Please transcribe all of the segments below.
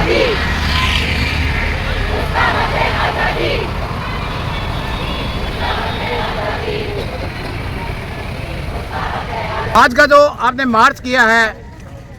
आज का जो आपने मार्च किया है,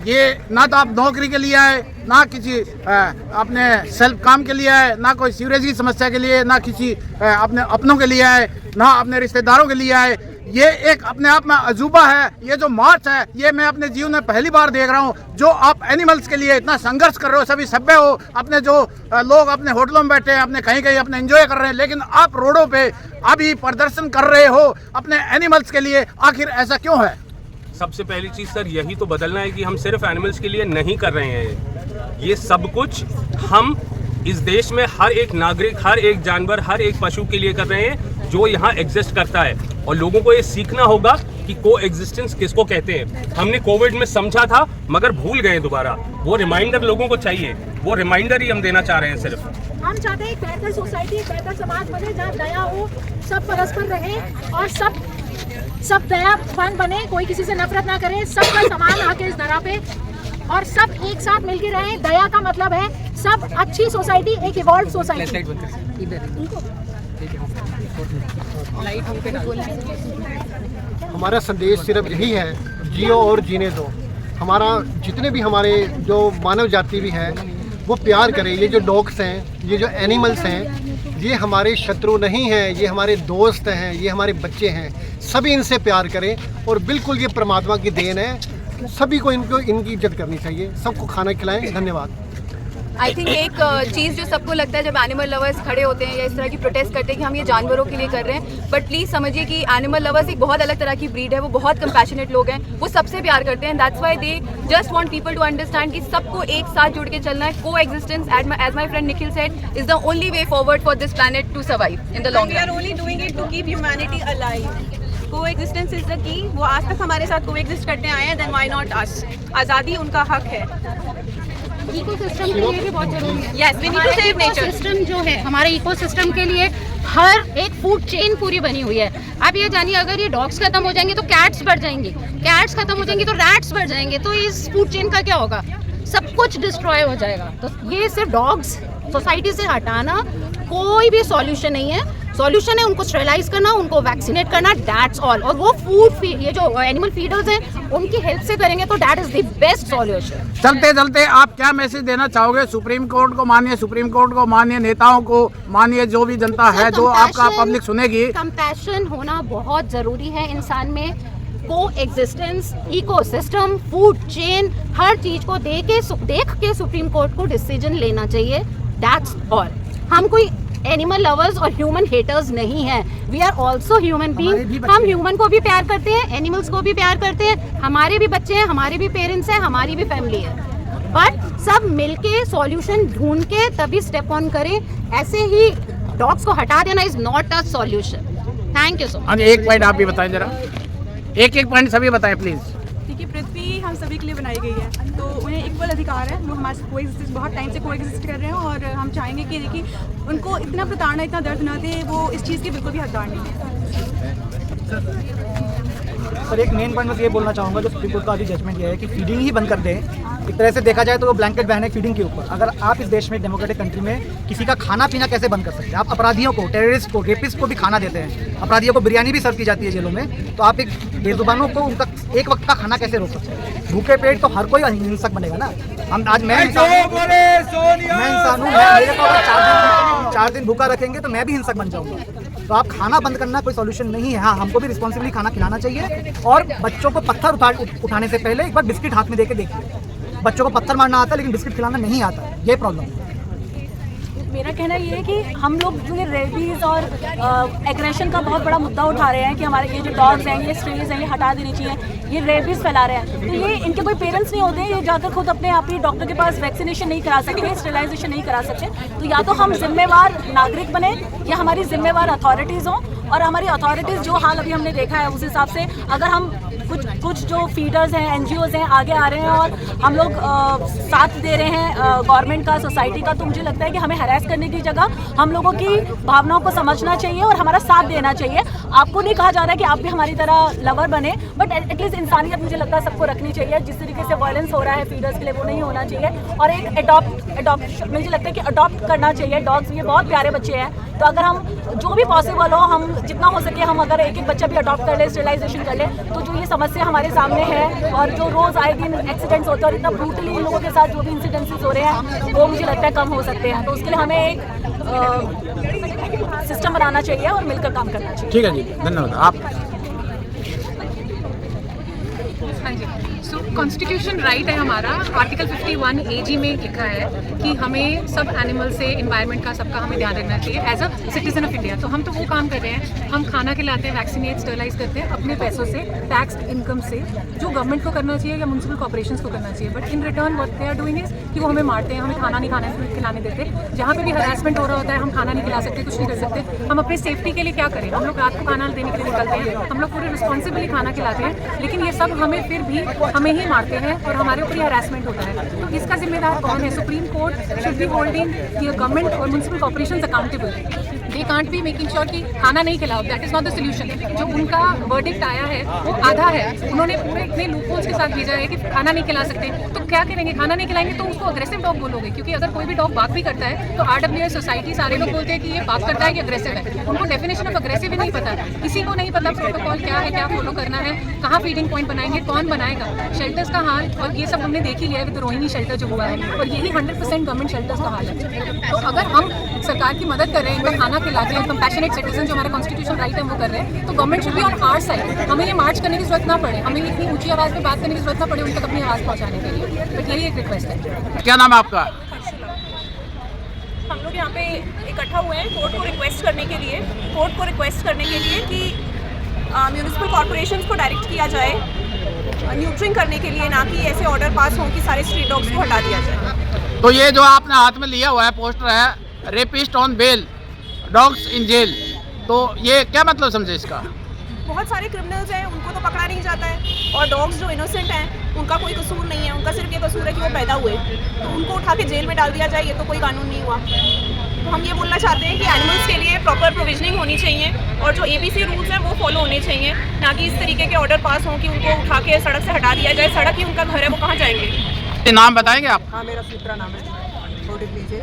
ये ना तो आप नौकरी के लिए आए, ना किसी अपने सेल्फ काम के लिए आए, ना कोई सीवरेज की समस्या के लिए, ना किसी अपने अपनों के लिए आए, ना अपने रिश्तेदारों के लिए आए। ये एक अपने आप में अजूबा है। ये जो मार्च है, ये मैं अपने जीवन में पहली बार देख रहा हूँ। जो आप एनिमल्स के लिए इतना संघर्ष कर रहे हो, सभी सभ्य हो, अपने जो लोग अपने होटलों में बैठे हैं, अपने कहीं कहीं अपने एंजॉय कर रहे हैं, लेकिन आप रोडों पे अभी प्रदर्शन कर रहे हो अपने एनिमल्स के लिए। आखिर ऐसा क्यों है? सबसे पहली चीज़ सर यही तो बदलना है कि हम सिर्फ एनिमल्स के लिए नहीं कर रहे हैं। ये सब कुछ हम इस देश में हर एक नागरिक, हर एक जानवर, हर एक पशु के लिए कर रहे हैं जो यहाँ एग्जिस्ट करता है। और लोगों को ये सीखना होगा कि को एग्जिस्टेंस किसको कहते हैं। हमने कोविड में समझा था मगर भूल गए दोबारा। वो रिमाइंडर लोगों को चाहिए, वो रिमाइंडर ही हम देना चाह रहे हैं। सिर्फ हम चाहते हैं एक बेहतर सोसाइटी, एक बेहतर समाज बने जहाँ दया हो, सब परस्पर रहे और सब दयावान बने, कोई किसी से नफरत ना करे, सबका समान आके इस धरा पे और सब एक साथ मिलकर रहे। दया का मतलब है सब अच्छी सोसाइटी, एक इवॉल्व सोसाइटी। हमारा संदेश सिर्फ यही है, जियो और जीने दो। हमारा जितने भी हमारे जो मानव जाति भी है वो प्यार करे। ये जो डॉग्स हैं, ये जो एनिमल्स हैं, ये हमारे शत्रु नहीं हैं, ये हमारे दोस्त हैं, ये हमारे बच्चे हैं। सभी इनसे प्यार करें और बिल्कुल ये परमात्मा की देन है। सभी को इनकी इज्जत करनी चाहिए। सबको खाना खिलाएं। धन्यवाद। आई थिंक एक चीज़ जो सबको लगता है जब एनिमल लवर्स खड़े होते हैं या इस तरह की प्रोटेस्ट करते हैं कि हम ये जानवरों के लिए कर रहे हैं, बट प्लीज़ समझिए कि एनिमल लवर्स एक बहुत अलग तरह की ब्रीड है। वो बहुत कंपैशनेट लोग हैं, वो सबसे प्यार करते हैं। That's why they just want people to understand कि सबको एक साथ जुड़ के चलना है। Coexistence as my friend Nikhil said is the only way forward for this planet to survive in the long run. We are only doing it to keep humanity alive. Coexistence is the key. वो आज तक हमारे साथ coexist करते आए हैं, then why not us. आज़ादी उनका हक है। इकोसिस्टम के लिए भी बहुत जरूरी है। Yes, we need to save nature. Ecosystem जो है, हमारे इकोसिस्टम के लिए हर एक फूड चेन पूरी बनी हुई है। आप ये जानिए, अगर ये डॉग्स खत्म हो जाएंगे तो कैट्स बढ़ जाएंगी, कैट्स खत्म हो जाएंगी तो रैट्स बढ़ जाएंगे। तो इस फूड चेन का क्या होगा? सब कुछ डिस्ट्रॉय हो जाएगा। तो ये सिर्फ डॉग्स सोसाइटी से हटाना कोई भी सॉल्यूशन नहीं है। सॉल्यूशन है उनको स्टेरिलाइज करना, उनको वैक्सीनेट करना, दैट्स ऑल। और वो फूड ये जो एनिमल फीडर्स हैं उनकी हेल्प से करेंगे तो that is the best solution. चलते चलते आप क्या मैसेज देना चाहोगे? सुप्रीम कोर्ट को मानिए, सुप्रीम कोर्ट को मानिए, नेताओं को मानिए, जो भी जनता है, जो आपका पब्लिक सुनेगी। कंपैशन होना बहुत जरूरी है इंसान में। को एग्जिस्टेंस, इकोसिस्टम, फूड चेन, हर चीज को देख के सुप्रीम कोर्ट को डिसीजन लेना चाहिए। That's all. हम कोई एनिमल लवर्स और ह्यूमन हेटर्स नहीं हैं। We are also human being. हम ह्यूमन को भी प्यार करते हैं, एनिमल्स को भी प्यार करते हैं। हमारे भी बच्चे हैं, हमारे भी पेरेंट्स हैं, हमारी भी फैमिली है। बट सब मिलके सॉल्यूशन ढूंढ के तभी स्टेप ऑन करें। ऐसे ही डॉग्स को हटा देना is not a solution. Thank you so much. एक पॉइंट आप भी बताएं जरा, एक पॉइंट सभी बताएं प्लीज। देखिए, पृथ्वी हम सभी के लिए बनाई गई है, तो उन्हें इक्वल अधिकार है। वो हमारे साथ कोएग्जिस्ट बहुत टाइम से कोएग्जिस्ट कर रहे हैं और हम चाहेंगे कि देखिए उनको इतना प्रताड़ना, इतना दर्द ना दे। वो इस चीज़ की बिल्कुल भी हकदार नहीं है। सर, एक मेन पॉइंट मैं ये बोलना चाहूँगा, जो सुप्रीम कोर्ट का अभी जजमेंट ये है कि फीडिंग ही बंद कर दें। एक तरह से देखा जाए तो वो ब्लैंकेट बैन है फीडिंग के ऊपर। अगर आप इस देश में डेमोक्रेटिक कंट्री में किसी का खाना पीना कैसे बंद कर सकते हैं? आप अपराधियों को, टेररिस्ट को, रेपिस्ट को भी खाना देते हैं। अपराधियों को बिरयानी भी सर्व की जाती है जेलों में। तो आप एक बेजुबानों को उनका एक वक्त का खाना कैसे रोक सकते हैं? भूखे पेट तो हर कोई हिंसक बनेगा ना। हम आज मैं इंसान हूँ, मेरे को अगर 4 दिन भूखा रखेंगे तो मैं भी हिंसक बन जाऊँगा। तो आप खाना बंद करना कोई सॉल्यूशन नहीं है। हाँ, हमको भी रिस्पॉन्सिबली खाना खिलाना चाहिए। और बच्चों को पत्थर उठाने से पहले एक बार बिस्किट हाथ में देके देखिए। बच्चों को पत्थर मारना आता है लेकिन बिस्किट खिलाना नहीं आता। ये प्रॉब्लम है। मेरा कहना ये है कि हम लोग जो ये रेबीज़ और एग्रेशन का बहुत बड़ा मुद्दा उठा रहे हैं कि हमारे ये जो डॉग्स हैं, ये स्ट्रेज हैं, ये हटा देनी चाहिए। ये रेबीज़ फैला रहे हैं, तो ये इनके कोई पेरेंट्स नहीं होते, ये जाकर खुद अपने आप ही डॉक्टर के पास वैक्सीनेशन नहीं करा सकते, स्टेरिलाइजेशन नहीं करा सकते। तो या तो हम जिम्मेवार नागरिक बने या हमारी जिम्मेवार अथॉरिटीज़ हों। और हमारी अथॉरिटीज़ जो हाल अभी हमने देखा है उस हिसाब से अगर हम कुछ जो फीडर्स हैं, NGOs हैं, आगे आ रहे हैं और हम लोग साथ दे रहे हैं गवर्नमेंट का, सोसाइटी का। तो मुझे लगता है कि हमें हरास करने की जगह हम लोगों की भावनाओं को समझना चाहिए और हमारा साथ देना चाहिए। आपको नहीं कहा जा रहा है कि आप भी हमारी तरह लवर बने, बट एटलीस्ट इंसानियत मुझे लगता है सबको रखनी चाहिए। जिस तरीके से वायलेंस हो रहा है फीडर्स के लिए, वो नहीं होना चाहिए। और एक अडॉप्ट मुझे लगता है कि अडॉप्ट करना चाहिए डॉग्स। ये बहुत प्यारे बच्चे हैं, तो अगर हम जो भी पॉसिबल हो, हम जितना हो सके हम अगर एक बच्चा भी अडॉप्ट कर ले, स्टेरिलाइजेशन कर ले, तो जो ये समस्या हमारे सामने है और जो रोज़ आए दिन एक्सीडेंट्स होते हैं और इतना ब्रूटली इन लोगों के साथ जो भी इंसिडेंसेस हो रहे हैं, वो मुझे लगता है कम हो सकते हैं। तो उसके लिए हमें एक सिस्टम बनाना चाहिए और मिलकर काम करना चाहिए। ठीक है जी, धन्यवाद। आप हाँ जी, सो कॉन्स्टिट्यूशन राइट है हमारा, आर्टिकल 51 AG में लिखा है कि हमें सब एनिमल से, इन्वायरमेंट का, सबका हमें ध्यान रखना चाहिए as a citizen of India. तो हम तो वो काम कर रहे हैं, हम खाना खिलाते हैं, वैक्सीनेट, स्टरलाइज करते हैं अपने पैसों से, टैक्स इनकम से, जो गवर्नमेंट को करना चाहिए या म्यूनसिपल कॉर्पोरेशंस को करना चाहिए। But in return what they are doing is कि वो हमें मारते हैं, हमें खाना नहीं खिलाने देते। जहाँ पे भी हरासमेंट हो रहा होता है, हम खाना नहीं खिला सकते, कुछ नहीं कर सकते। हम अपनी सेफ्टी के लिए क्या करें? हम लोग रात को खाना देने के लिए निकलते हैं, हम लोग पूरे रिस्पॉन्सिबली खाना खिलाते हैं, लेकिन ये सब हमें फिर भी हमें ही मारते हैं और हमारे ऊपर ही हरासमेंट होता है। तो इसका जिम्मेदार कौन है? Supreme court should be holding the government और municipal corporations accountable. They can't be making sure कि खाना नहीं खिलाओ, that is not the solution. जो उनका वर्डिक्ट आया है वो आधा है, उन्होंने पूरे इतने लूपहोल्स के साथ भेजा है कि खाना नहीं खिला सकते। तो क्या करेंगे? खाना नहीं खिलाएंगे तो उसको अग्रेसिव डॉग बोलोगे, क्योंकि अगर कोई भी डॉग बात भी करता है तो RWS सोसाइटी सारे लोग बोलते हैं कि ये बात करता है कि अग्रेसिव है। उनको डेफिनेशन ऑफ अग्रेसिव ही नहीं पता, किसी को नहीं पता प्रोटोकॉल क्या है, क्या फॉलो करना है, कहाँ फीडिंग पॉइंट बनाएंगे, कौन बनाएगा, शेल्टर्स का हाल। और ये सब हमने देख ही लिया है विद रोहिणी शेल्टर जो हुआ है, और यही 100% गवर्नमेंट शेल्टर्स का हाल है। तो अगर हम सरकार की मदद कर रहे हैं, इनको खाना खिलाते हैं, कंपैशनेट सिटीजन जो हमारा कॉन्स्टिट्यूशन राइट है वो कर रहे हैं, तो government should be on our side. हमें ये मार्च करने की जरूरत ना पड़े, हमें इतनी ऊंची आवाज़ में बात करने की जरूरत ना पड़े उन तक अपनी आवाज़ पहुँचाने के लिए। बट यही एक रिक्वेस्ट है। क्या नाम है आपका? हम लोग यहाँ पे इकट्ठा हुए हैं कोर्ट को रिक्वेस्ट करने के लिए कि म्यूनिसिपल कॉर्पोरेशंस को डायरेक्ट किया जाए न्यूट्रिंग करने के लिए, ना कि ऐसे ऑर्डर पास हों कि सारे स्ट्रीट डॉग्स को हटा दिया जाए। तो ये जो आपने हाथ में लिया हुआ है पोस्टर है, rapist on bail, dogs in jail, तो ये क्या मतलब समझे इसका? बहुत सारे क्रिमिनल्स हैं, उनको तो पकड़ा नहीं जाता है, और डॉग्स जो इनोसेंट हैं उनका कोई कसूर नहीं है, उनका सिर्फ ये कसूर है कि वो पैदा हुए, तो उनको उठा के जेल में डाल दिया जाए, ये तो कोई कानून नहीं हुआ। तो हम ये बोलना चाहते हैं कि एनिमल्स के लिए प्रॉपर प्रोविजनिंग होनी चाहिए और जो ABC रूल्स हैं वो फॉलो होने चाहिए, ना कि इस तरीके के ऑर्डर पास हों कि उनको उठा के सड़क से हटा दिया जाए। सड़क ही उनका घर है, वो कहाँ जाएंगे? नाम बताएंगे आप? हाँ, मेरा सुमित्रा नाम है, छोटी लीजिए।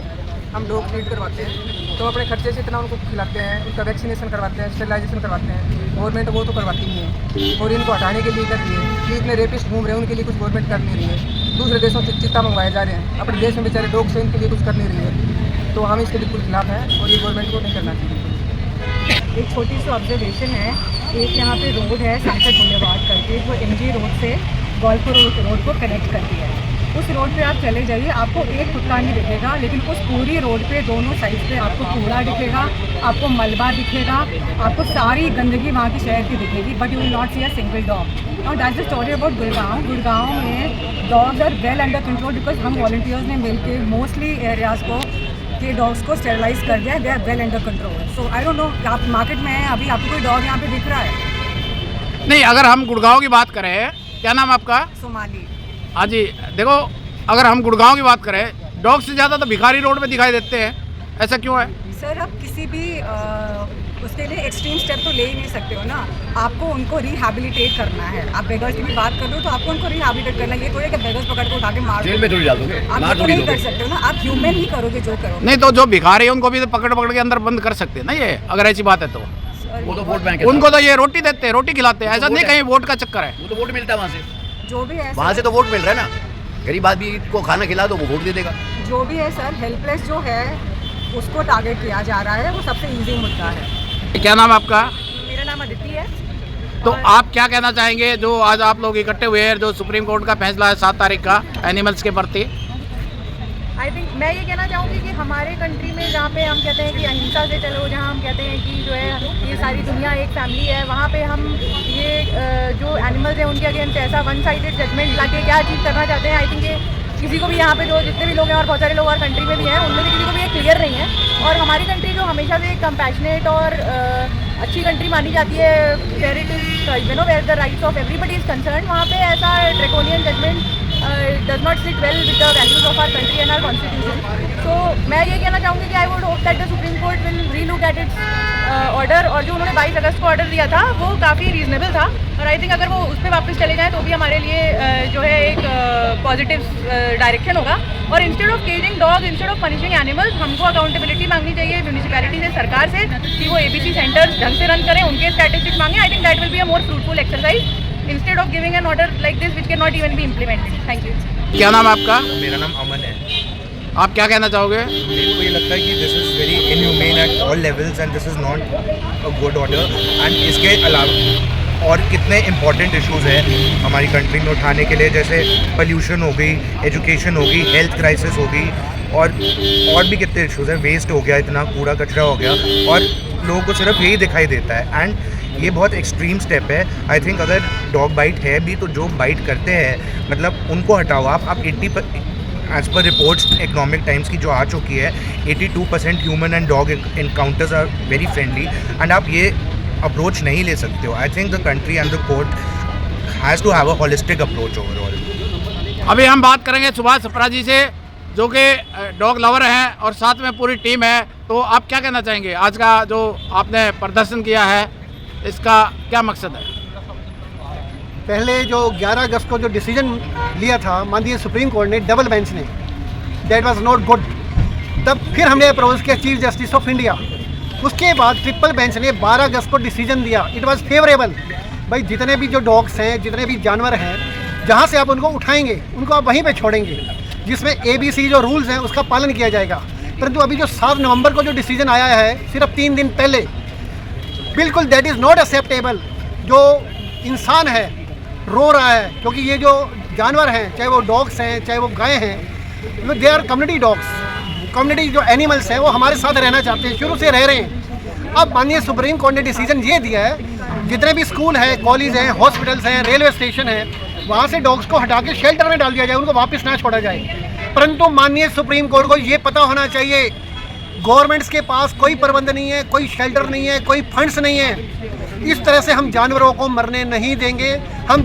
हम लोग ट्रीट करवाते हैं, तो अपने खर्चे से इतना उनको खिलाते हैं, उनका वैक्सीनेशन करवाते हैं, स्टेरिलाइजेशन करवाते हैं। गवर्नमेंट वो तो करवाती नहीं है, और इनको हटाने के लिए कर रही है कि इतने रेपिस्ट घूम रहे हैं, उनके लिए कुछ गवर्नमेंट कर नहीं रही है। दूसरे देशों से चित्ता मंगवाए जा रहे हैं, अपने देश में बेचारे डॉग से इनके लिए कुछ कर नहीं रही है। तो हम इसके बिल्कुल खिलाफ हैं और ये गवर्नमेंट को नहीं करना चाहिए। एक छोटी सी ऑब्जर्वेशन है, एक यहाँ पे रोड है सांसद बुलेवार्ड करके, जो MG रोड से गोल्फपुर रोड को कनेक्ट करती है। उस रोड पे आप चले जाइए, आपको एक कुत्ता नहीं दिखेगा, लेकिन उस पूरी रोड पे दोनों साइड पे आपको कूड़ा दिखेगा, आपको मलबा दिखेगा, आपको सारी गंदगी वहाँ की शहर की दिखेगी, but you will not see a single dog. और that's the story about Gurgaon में dogs are well under control, because हम वॉलंटियर्स ने मिलकर मोस्टली एरियाज़ को के डॉग्स को स्टेरिलाइज कर दिया, they are well under control. So I don't know, आप मार्केट में हैं, अभी आपको कोई डॉग यहाँ पे दिख रहा है? नहीं, अगर हम गुड़गांव की बात करें, क्या नाम आपका? सोमाली। हाँ जी, देखो अगर हम गुड़गांव की बात करें, डॉग से ज़्यादा तो भिखारी रोड पे दिखाई देते हैं, ऐसा क्यों है? सर, आप किसी भी उसके लिए एक्सट्रीम स्टेप तो ले ही नहीं सकते हो ना, आपको उनको रिहैबिलिटेट करना है। आप बेगर्स की भी बात कर लो तो आपको उनको रिहैबिलिटेट करना है, ये थोड़ी है कि बेगर्स पकड़ के उठा के मार जेल में थोड़ी डाल दोगे, आप तो नहीं कर सकते हो ना, आप ह्यूमन ही करोगे जो करोगे। नहीं, तो जो भिखारी है उनको भी तो पकड़ के अंदर बंद कर सकते हैं ना, ये अगर ऐसी बात है तो। वो तो वोट बैंक, उनको तो ये रोटी देते हैं, रोटी खिलाते हैं, ऐसा नहीं कहीं वोट का चक्कर है। वो तो वोट मिलता है वहाँ से, जो भी है वहाँ से तो वोट मिल रहा है ना। गरीब आदमी को खाना खिला दो, वो वोट दे देगा। जो भी है सर, हेल्पलेस जो है उसको टारगेट किया जा रहा है, वो सबसे ईजी मुद्दा है। क्या नाम आपका? मेरा नाम अदिति है। तो आप क्या कहना चाहेंगे जो आज आप लोग इकट्ठे हुए हैं, जो सुप्रीम कोर्ट का फैसला है 7 तारीख का एनिमल्स के प्रति? आई थिंक मैं ये कहना चाहूँगी कि हमारे कंट्री में जहाँ पे हम कहते हैं कि अहिंसा से चलो, जहाँ हम कहते हैं कि जो है ये सारी दुनिया एक फैमिली है, वहाँ पे हम ये जो एनिमल्स हैं उनके अगेंस्ट ऐसा वन साइडेड जजमेंट लाके क्या चीज़ करना चाहते हैं, आई थिंक ये किसी को भी यहाँ पे जो जितने भी लोग हैं और बहुत सारे लोग और कंट्री में भी हैं, उनमें से किसी को भी ये क्लियर नहीं है। और हमारी कंट्री जो हमेशा से कंपैशनेट और अच्छी कंट्री मानी जाती है, fair it is you know where the rights of everybody is concern, वहाँ पे ऐसा draconian judgement does not sit well with the values of our country and our constitution. तो मैं ये कहना चाहूँगी कि I would hope that the supreme court will relook at its order, और जो उन्होंने 22 अगस्त को ऑर्डर दिया था वो काफ़ी रीजनेबल था, और आई थिंक अगर वो उस पर वापस चले जाएँ तो भी हमारे लिए जो है एक पॉजिटिव डायरेक्शन होगा। और instead of caging dog, instead of punishing animals, हमको अकाउंटेबिलिटी मांगनी चाहिए म्यूनिसिपैलिटी से, सरकार से, कि वो ABC सेंटर्स ढंग से रन करें, उनके स्टैटिस्टिक्स मांगे। I think that will be a more fruitful exercise instead of giving an order like this which can not even be implemented. Thank you. क्या नाम है आपका? मेरा नाम अमन है। आप क्या कहना चाहोगे? मेरे को ये लगता है कि this is very inhumane at all levels and this is not a good order. And इसके अलावा और कितने इंपॉर्टेंट इश्यूज़ हैं हमारी कंट्री में उठाने के लिए, जैसे पोल्यूशन हो गई, एजुकेशन हो गई, हेल्थ क्राइसिस हो गई, और भी कितने इश्यूज़ हैं, वेस्ट हो गया, इतना कूड़ा कचरा हो गया, और लोगों को सिर्फ यही दिखाई देता है। एंड ये बहुत एक्सट्रीम स्टेप है। आई थिंक अगर डॉग बाइट है भी तो जो बाइट करते हैं मतलब उनको हटाओ आप 80 as per reports economic times की जो आ चुकी है 82% human and dog encounters are very friendly, and आप ये अप्रोच नहीं ले सकते हो। I think the country and the court has to have a holistic approach overall. अभी हम बात करेंगे सुभाष सप्रा जी से, जो कि डॉग लवर हैं और साथ में पूरी टीम है। तो आप क्या कहना चाहेंगे, आज का जो आपने प्रदर्शन किया है इसका क्या मकसद है? पहले जो 11 अगस्त को जो डिसीजन लिया था माननीय सुप्रीम कोर्ट ने, डबल बेंच ने, दैट वाज नॉट गुड। तब फिर हमने अप्रोच किया चीफ जस्टिस ऑफ इंडिया। उसके बाद ट्रिपल बेंच ने 12 अगस्त को डिसीजन दिया, इट वाज फेवरेबल। भाई जितने भी जो डॉग्स हैं, जितने भी जानवर हैं, जहाँ से आप उनको उठाएंगे उनको आप वहीं पे छोड़ेंगे, जिसमें ABC जो रूल्स हैं उसका पालन किया जाएगा। परंतु अभी जो 7 नवंबर को जो डिसीजन आया है सिर्फ 3 दिन पहले, बिल्कुल दैट इज़ नॉट एक्सेप्टेबल। जो इंसान है रो रहा है, क्योंकि ये जो जानवर हैं, चाहे वो डॉग्स हैं चाहे वो गाय हैं, they are community dogs, community जो एनिमल्स हैं वो हमारे साथ रहना चाहते हैं, शुरू से रह रहे हैं। अब माननीय सुप्रीम कोर्ट ने डिसीजन ये दिया है, जितने भी स्कूल हैं, कॉलेज हैं, हॉस्पिटल्स हैं, रेलवे स्टेशन हैं, वहाँ से डॉग्स को हटा के शेल्टर में डाल दिया जाए, उनको वापस ना छोड़ा जाए। परंतु माननीय सुप्रीम कोर्ट को ये पता होना चाहिए, गवर्नमेंट्स के पास कोई प्रबंध नहीं है, कोई शेल्टर नहीं है, कोई फंड्स नहीं है। इस तरह से हम जानवरों को मरने नहीं देंगे। हम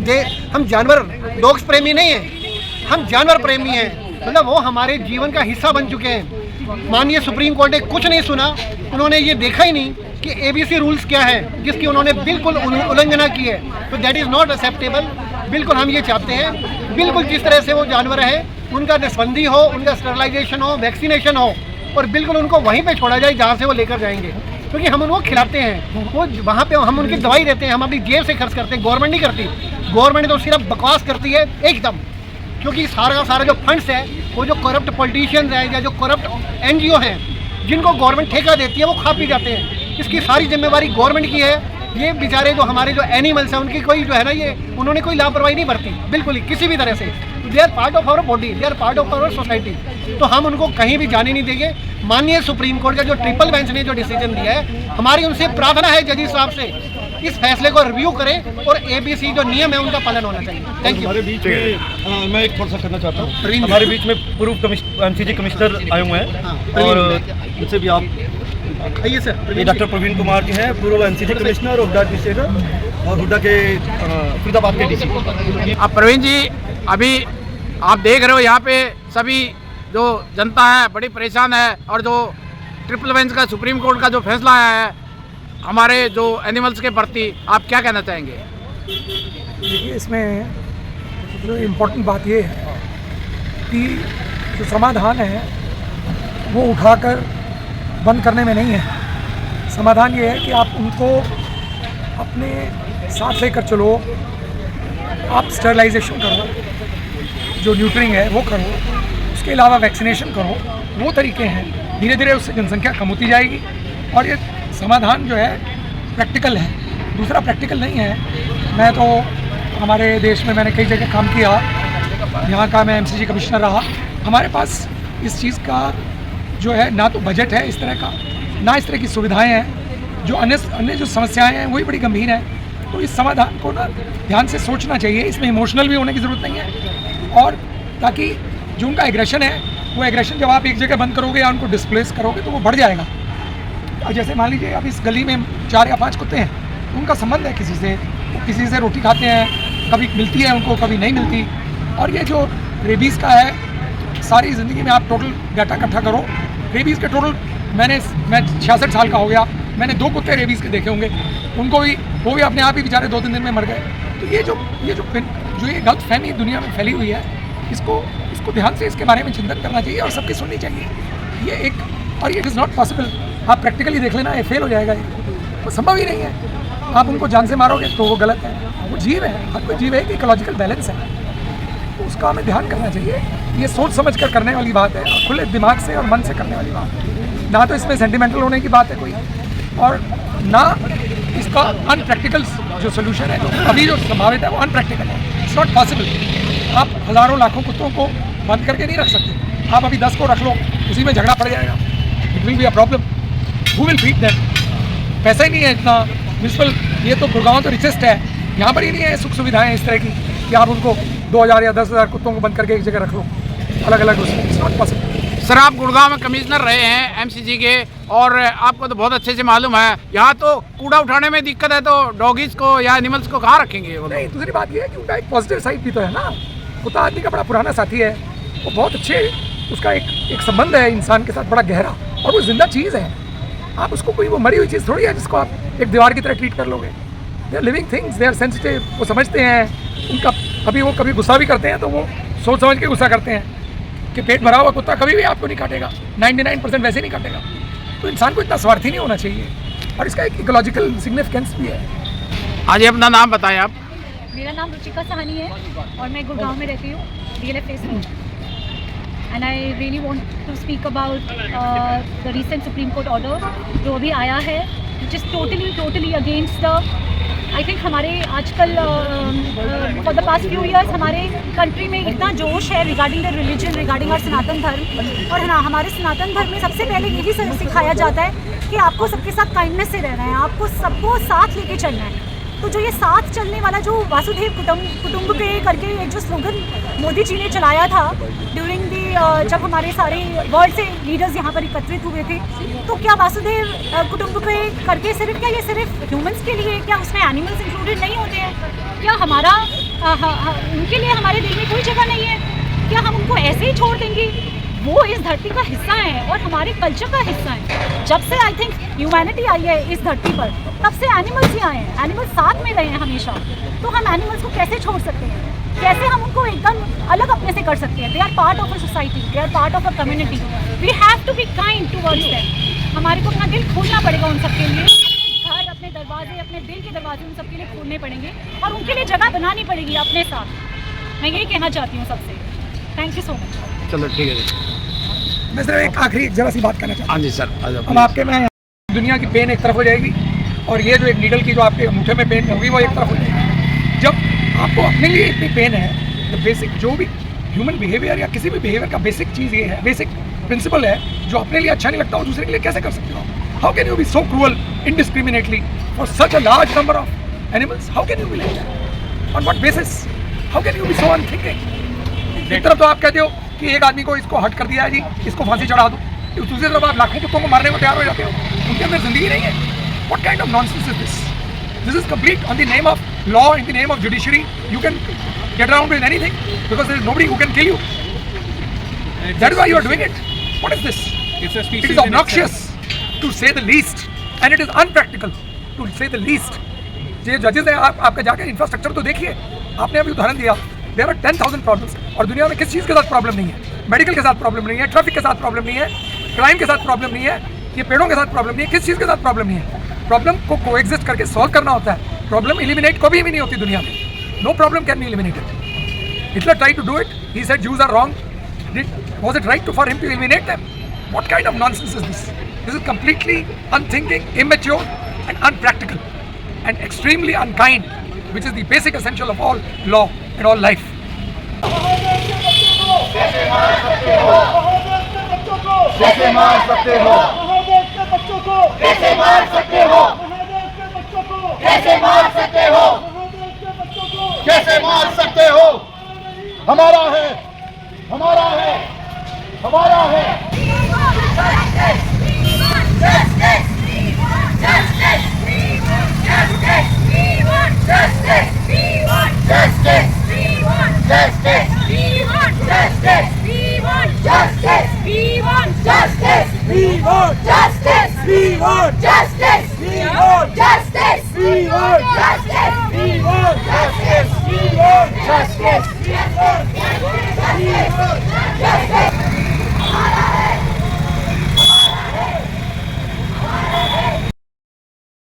जानवर डॉग्स प्रेमी नहीं हैं, हम जानवर प्रेमी हैं, मतलब वो हमारे जीवन का हिस्सा बन चुके हैं। माननीय सुप्रीम कोर्ट ने कुछ नहीं सुना, उन्होंने ये देखा ही नहीं कि ABC रूल्स क्या है, जिसकी उन्होंने बिल्कुल उल्लंघना की है। तो दैट इज़ नॉट एक्सेप्टेबल। बिल्कुल हम ये चाहते हैं, बिल्कुल जिस तरह से वो जानवर है उनका नसबंदी हो, उनका स्टरलाइजेशन हो, वैक्सीनेशन हो, और बिल्कुल उनको वहीं पे छोड़ा जाए जहाँ से वो लेकर जाएंगे, क्योंकि हम उनको खिलाते हैं, वो वहाँ पे हम उनकी दवाई देते हैं, हम अपनी जेब से खर्च करते हैं, गवर्नमेंट नहीं करती। गवर्नमेंट तो सिर्फ बकवास करती है एकदम, क्योंकि सारा का सारा जो फंड्स है वो जो करप्ट पॉलिटिशियंस हैं या जो करप्ट NGO हैं जिनको गवर्नमेंट ठेका देती है वो खा पी जाते हैं। इसकी सारी जिम्मेवारी गवर्नमेंट की है। ये बेचारे जो हमारे जो एनिमल्स हैं उनकी कोई जो है ना, ये उन्होंने कोई लापरवाही नहीं बरती बिल्कुल ही किसी भी तरह से। They are part of our body, they are part of our society, तो हम उनको कहीं भी जाने नहीं देंगे। माननीय सुप्रीम कोर्ट का जो ट्रिपल बेंच ने जो डिसीजन दिया है, हमारी उनसे प्रार्थना है जजेस साहब से, इस फैसले को रिव्यू करें और ABC जो नियम है उनका पालन होना चाहिए। Thank you. हमारे बीच में मैं एक थोड़ा सा करना चाहता हूँ, हमारे बीच में पूर्व MCG कमिश्नर आए हुए हैं, और उनसे भी आप आइए सर। ये डॉक्टर प्रवीण कुमार जी हैं, पूर्व MCG कमिश्नर और हुड्डा एडमिनिस्ट्रेटर और हुड्डा के फरीदाबाद के DC। अब प्रवीण जी, अभी आप देख रहे हो यहाँ पे सभी जो जनता है बड़ी परेशान है, और जो ट्रिपल बेंच का सुप्रीम कोर्ट का जो फैसला आया है हमारे जो एनिमल्स के प्रति, आप क्या कहना चाहेंगे? देखिए, इसमें जो इम्पोर्टेंट बात ये है कि जो समाधान है वो उठाकर बंद करने में नहीं है। समाधान ये है कि आप उनको अपने साथ लेकर चलो, आप स्टरलाइजेशन करो, जो न्यूट्रिंग है वो करो, उसके अलावा वैक्सीनेशन करो, वो तरीके हैं। धीरे धीरे उससे जनसंख्या कम होती जाएगी, और ये समाधान जो है प्रैक्टिकल है, दूसरा प्रैक्टिकल नहीं है। मैं तो हमारे देश में मैंने कई जगह काम किया, यहाँ का मैं MCG कमिश्नर रहा। हमारे पास इस चीज़ का जो है ना तो बजट है इस तरह का, ना इस तरह की सुविधाएं हैं। जो अन्य जो समस्याएं हैं वही बड़ी गंभीर हैं। तो इस समाधान को ना ध्यान से सोचना चाहिए, इसमें इमोशनल भी होने की ज़रूरत नहीं है, और ताकि जो उनका एग्रेशन है वो एग्रेशन जब आप एक जगह बंद करोगे या उनको डिस्प्लेस करोगे तो वो बढ़ जाएगा। और जैसे मान लीजिए अब इस गली में 4 या 5 कुत्ते हैं, उनका संबंध है किसी से, वो किसी से रोटी खाते हैं, कभी मिलती है उनको, कभी नहीं मिलती। और ये जो रेबीज़ का है, सारी ज़िंदगी में आप टोटल डाटा इकट्ठा करो, रेबीज़ के टोटल मैं 66 साल का हो गया, मैंने 2 कुत्ते रेबीज़ के देखे होंगे, उनको भी वो भी अपने आप ही बेचारे 2-3 दिन में मर गए। तो ये जो गलत फहमी दुनिया में फैली हुई है, इसको ध्यान से इसके बारे में चिंतन करना चाहिए और सबकी सुननी चाहिए। ये एक और इट इज़ नॉट पॉसिबल, आप प्रैक्टिकली देख लेना, ये फेल हो जाएगा, ये वो संभव ही नहीं है। आप उनको जान से मारोगे तो वो गलत है, वो जीव है, हर कोई जीव है, एक इकोलॉजिकल बैलेंस है, तो उसका हमें ध्यान करना चाहिए। ये सोच समझ कर करने वाली बात है, और खुले दिमाग से और मन से करने वाली बात है। ना तो इसमें सेंटिमेंटल होने की बात है कोई, और ना इसका अनप्रैक्टिकल जो सोल्यूशन है, जो अभी जो संभावित है वो अनप्रैक्टिकल है। It's not possible. आप हज़ारों लाखों कुत्तों को बंद करके नहीं रख सकते। आप अभी 10 को रख लो, उसी में झगड़ा पड़ जाएगा, it will be a problem. Who will feed them? पैसा ही नहीं है इतना। म्यूनसिपल, ये तो गुड़गांव तो रिचेस्ट है, यहाँ पर ही नहीं है सुख सुविधाएं इस तरह की कि आप उनको 2000 या 10,000 कुत्तों को बंद करके एक जगह रख लो अलग अलग। उसमें इट्स नॉट पॉसिबल। सर, आप गुड़गांव में कमिश्नर रहे हैं एमसीजी के, और आपको तो बहुत अच्छे से मालूम है, यहाँ तो कूड़ा उठाने में दिक्कत है, तो डॉगीज को या एनिमल्स को कहाँ रखेंगे? वो नहीं, दूसरी बात ये है कि उनका एक पॉजिटिव साइड भी तो है ना। कुत्ता आदमी का बड़ा पुराना साथी है, वो बहुत अच्छे, उसका एक संबंध है इंसान के साथ बड़ा गहरा, और वो जिंदा चीज़ है। आप उसको कोई वो मरी हुई चीज़ थोड़ी है जिसको आप एक दीवार की तरह ट्रीट कर लोगे। They are living things, they are sensitive, वो समझते हैं। उनका कभी गुस्सा भी करते हैं तो वो सोच समझ के गुस्सा करते हैं कि पेट भरा हुआ कुत्ता कभी भी आपको नहीं काटेगा, 99% वैसे नहीं काटेगा। तो इंसान को इतना स्वार्थी नहीं होना चाहिए, और इसका एक इकोलॉजिकल सिग्निफिकेंस भी है। आज अपना नाम बताएं आप। मेरा नाम रुचिका सहानी है और मैं गुड़गांव में रहती हूँ, DLF फेस में। And I really want to speak about the recent supreme court order जो अभी आया है, which is totally against the, I think हमारे आजकल for the past few years हमारे कंट्री में इतना जोश है रिगार्डिंग द रिलीजन, रिगार्डिंग और सनातन धर्म। और हमारे सनातन धर्म में सबसे पहले यही सिखाया जाता है कि आपको सबके साथ काइंडनेस से रहना है, आपको सबको साथ लेके चलना है। तो जो ये साथ चलने वाला जो वासुदेव कुटुंबके करके एक जो स्लोगन मोदी जी ने चलाया था ड्यूरिंग दी, जब हमारे सारे वर्ल्ड से लीडर्स यहाँ पर एकत्रित हुए थे, तो क्या वासुदेव कुटुंबके करके सिर्फ ये सिर्फ ह्यूमंस के लिए, क्या उसमें एनिमल्स इंक्लूडेड नहीं होते हैं? क्या हमारा उनके लिए हमारे दिल में कोई जगह नहीं है? क्या हम उनको ऐसे ही छोड़ देंगे? वो इस धरती का हिस्सा है और हमारे कल्चर का हिस्सा है। जब से आई थिंक ह्यूमैनिटी आई है इस धरती पर, तब से एनिमल्स ही आए हैं, एनिमल्स साथ में रहे हैं हमेशा। तो हम एनिमल्स को कैसे छोड़ सकते हैं? कैसे हम उनको एकदम अलग अपने से कर सकते हैं? They are part of a society, they are part of a community, we have to be kind towards them. हमारे को अपना दिल खोलना पड़ेगा उन सबके लिए, अपने घर, अपने दरवाजे, अपने दिल के दरवाजे उन सबके लिए खोलने पड़ेंगे और उनके लिए जगह बनानी पड़ेगी अपने साथ। मैं यही कहना चाहती हूँ सबसे। Thank you so much. चलो ठीक है जी। मैं सिर्फ एक आखिरी जरा सी बात करना चाहता हूँ। हाँ जी सर। अब आपके में दुनिया की पेन एक तरफ हो जाएगी, और ये जो एक नीडल की जो आपके अंगूठे में पेन होगी वो एक तरफ हो जाएगी। जब आपको अपने लिए इतनी पेन है, तो बेसिक जो भी ह्यूमन बिहेवियर या किसी भी बिहेवियर का बेसिक चीज़ ये है, बेसिक प्रिंसिपल है, जो अपने लिए अच्छा नहीं लगता वो दूसरे के लिए कैसे कर सकते हो? How can you be so cruel indiscriminately for such a large number of animals? How can you be like that? On what basis? How can you be so unthinking? एक तरफ तो आप कहते हो कि एक आदमी को इसको हट कर दिया है जी, इसको फांसी चढ़ा दो, दूसरी तरफ आप लाखों कुत्तों को मारने को तैयार हो जाते हो। उनके अंदर जिंदगी नहीं है। What kind of nonsense is this? This is complete on the name of law, in the name of judiciary. You can get around with anything because there is nobody who can kill you. That is why you are doing it. What is this? It's a species. It is obnoxious to say the least, and it is unpractical to say the least. ये जजेस हैं, आपका जाकर infrastructure तो देखिए। आपने अभी उदाहरण दिया, देयर आर 10,000 प्रॉब्लम्स, और दुनिया में किस चीज़ के साथ प्रॉब्लम नहीं है? मेडिकल के साथ प्रॉब्लम नहीं है, ट्रैफिक के साथ प्रॉब्लम नहीं है, क्राइम के साथ प्रॉब्लम नहीं है, ये पेड़ों के साथ प्रॉब्लम नहीं है, किस चीज़ के साथ प्रॉब्लम नहीं है? प्रॉब्लम को कोएग्जिस्ट करके सॉल्व करना होता है। प्रॉब्लम एलिमिनेट कभी भी नहीं होती दुनिया में। No problem can be eliminated. Hitler tried to do it, he said Jews are wrong. Was it right for him to eliminate them? What kind of nonsense is this? This is completely unthinking, immature and unpractical and extremely unkind, which is the basic essential of all law and all life. कैसे मार सकते हो? कैसे मार सकते हो? कैसे मार सकते हो? कैसे मार सकते हो? कैसे मार सकते हो? हमारा है, हमारा है, हमारा है। Justice! Justice! Justice! Justice! Justice! We want justice! We want justice!